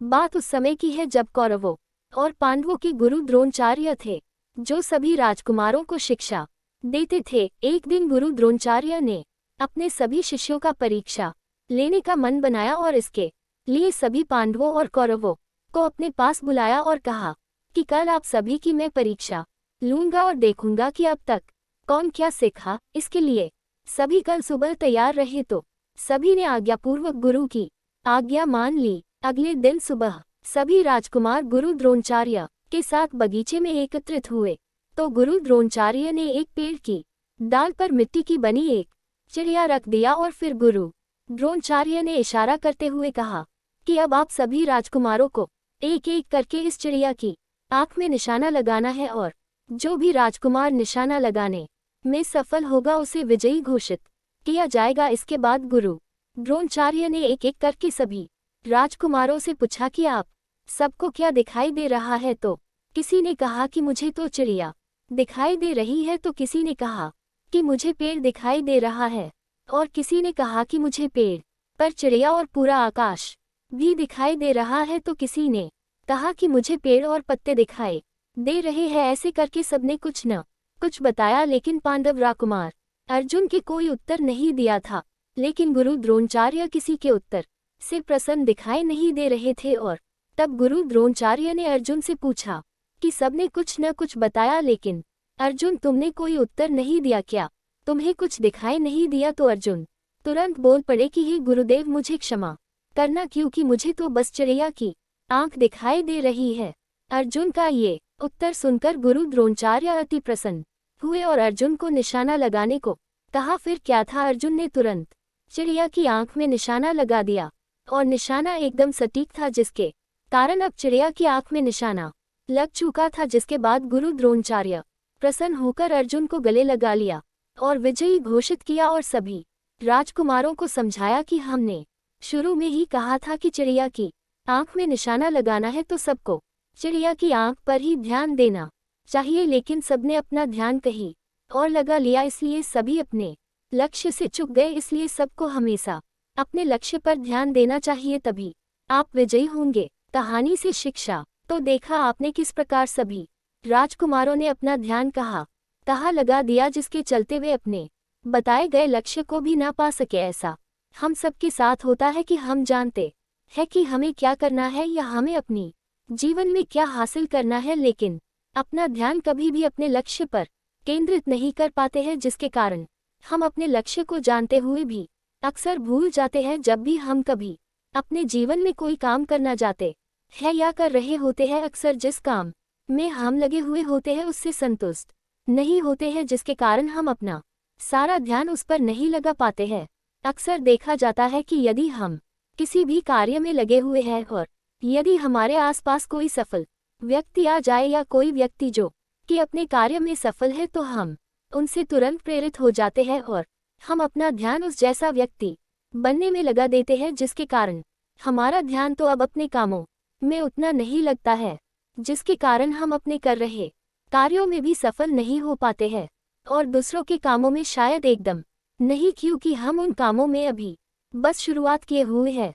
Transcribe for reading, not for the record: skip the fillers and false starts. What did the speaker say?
बात उस समय की है जब कौरवों और पांडवों के गुरु द्रोणाचार्य थे, जो सभी राजकुमारों को शिक्षा देते थे। एक दिन गुरु द्रोणाचार्य ने अपने सभी शिष्यों का परीक्षा लेने का मन बनाया और इसके लिए सभी पांडवों और कौरवों को अपने पास बुलाया और कहा कि कल आप सभी की मैं परीक्षा लूंगा और देखूंगा कि अब तक कौन क्या सीखा। इसके लिए सभी कल सुबह तैयार रहे। तो सभी ने आज्ञापूर्वक गुरु की आज्ञा मान ली। अगले दिन सुबह सभी राजकुमार गुरु द्रोणाचार्य के साथ बगीचे में एकत्रित हुए तो गुरु द्रोणाचार्य ने एक पेड़ की डाल पर मिट्टी की बनी एक चिड़िया रख दिया और फिर गुरु द्रोणाचार्य ने इशारा करते हुए कहा कि अब आप सभी राजकुमारों को एक एक करके इस चिड़िया की आंख में निशाना लगाना है और जो भी राजकुमार निशाना लगाने में सफल होगा उसे विजयी घोषित किया जाएगा। इसके बाद गुरु द्रोणाचार्य ने एक एक करके सभी राजकुमारों से पूछा कि आप सबको क्या दिखाई दे रहा है। तो किसी ने कहा कि मुझे तो चिड़िया दिखाई दे रही है, तो किसी ने कहा कि मुझे पेड़ दिखाई दे रहा है और किसी ने कहा कि मुझे पेड़ पर चिड़िया और पूरा आकाश भी दिखाई दे रहा है, तो किसी ने कहा कि मुझे पेड़ और पत्ते दिखाई दे रहे हैं। ऐसे करके सबने कुछ न कुछ बताया, लेकिन पांडव राजकुमार अर्जुन के कोई उत्तर नहीं दिया था। लेकिन गुरु द्रोणाचार्य किसी के उत्तर से प्रसन्न दिखाई नहीं दे रहे थे और तब गुरु द्रोणाचार्य ने अर्जुन से पूछा कि सबने कुछ न कुछ बताया, लेकिन अर्जुन तुमने कोई उत्तर नहीं दिया, क्या तुम्हें कुछ दिखाई नहीं दिया? तो अर्जुन तुरंत बोल पड़े कि हे गुरुदेव, मुझे क्षमा करना, क्योंकि मुझे तो बस चिड़िया की आंख दिखाई दे रही है। अर्जुन का ये उत्तर सुनकर गुरु द्रोणाचार्य अति प्रसन्न हुए और अर्जुन को निशाना लगाने को कहा। फिर क्या था, अर्जुन ने तुरंत चिड़िया की आंख में निशाना लगा दिया और निशाना एकदम सटीक था, जिसके कारण अब चिड़िया की आंख में निशाना लग चुका था। जिसके बाद गुरु द्रोणाचार्य प्रसन्न होकर अर्जुन को गले लगा लिया और विजयी घोषित किया और सभी राजकुमारों को समझाया कि हमने शुरू में ही कहा था कि चिड़िया की आंख में निशाना लगाना है तो सबको चिड़िया की आंख पर ही ध्यान देना चाहिए, लेकिन सबने अपना ध्यान कहीं और लगा लिया, इसलिए सभी अपने लक्ष्य से चूक गए। इसलिए सबको हमेशा अपने लक्ष्य पर ध्यान देना चाहिए, तभी आप विजयी होंगे। कहानी से शिक्षा तो देखा आपने किस प्रकार सभी राजकुमारों ने अपना ध्यान कहाँ लगा दिया, जिसके चलते वे अपने बताए गए लक्ष्य को भी ना पा सके। ऐसा हम सबके साथ होता है कि हम जानते हैं कि हमें क्या करना है या हमें अपनी जीवन में क्या हासिल करना है, लेकिन अपना ध्यान कभी भी अपने लक्ष्य पर केंद्रित नहीं कर पाते हैं, जिसके कारण हम अपने लक्ष्य को जानते हुए भी अक्सर भूल जाते हैं। जब भी हम कभी अपने जीवन में कोई काम करना जाते हैं या कर रहे होते हैं, अक्सर जिस काम में हम लगे हुए होते हैं उससे संतुष्ट नहीं होते हैं, जिसके कारण हम अपना सारा ध्यान उस पर नहीं लगा पाते हैं। अक्सर देखा जाता है कि यदि हम किसी भी कार्य में लगे हुए हैं और यदि हमारे आसपास कोई सफल व्यक्ति आ जाए या कोई व्यक्ति जो कि अपने कार्य में सफल है, तो हम उनसे तुरंत प्रेरित हो जाते हैं और हम अपना ध्यान उस जैसा व्यक्ति बनने में लगा देते हैं, जिसके कारण हमारा ध्यान तो अब अपने कामों में उतना नहीं लगता है, जिसके कारण हम अपने कर रहे कार्यों में भी सफल नहीं हो पाते हैं और दूसरों के कामों में शायद एकदम नहीं, क्योंकि हम उन कामों में अभी बस शुरुआत किए हुए हैं।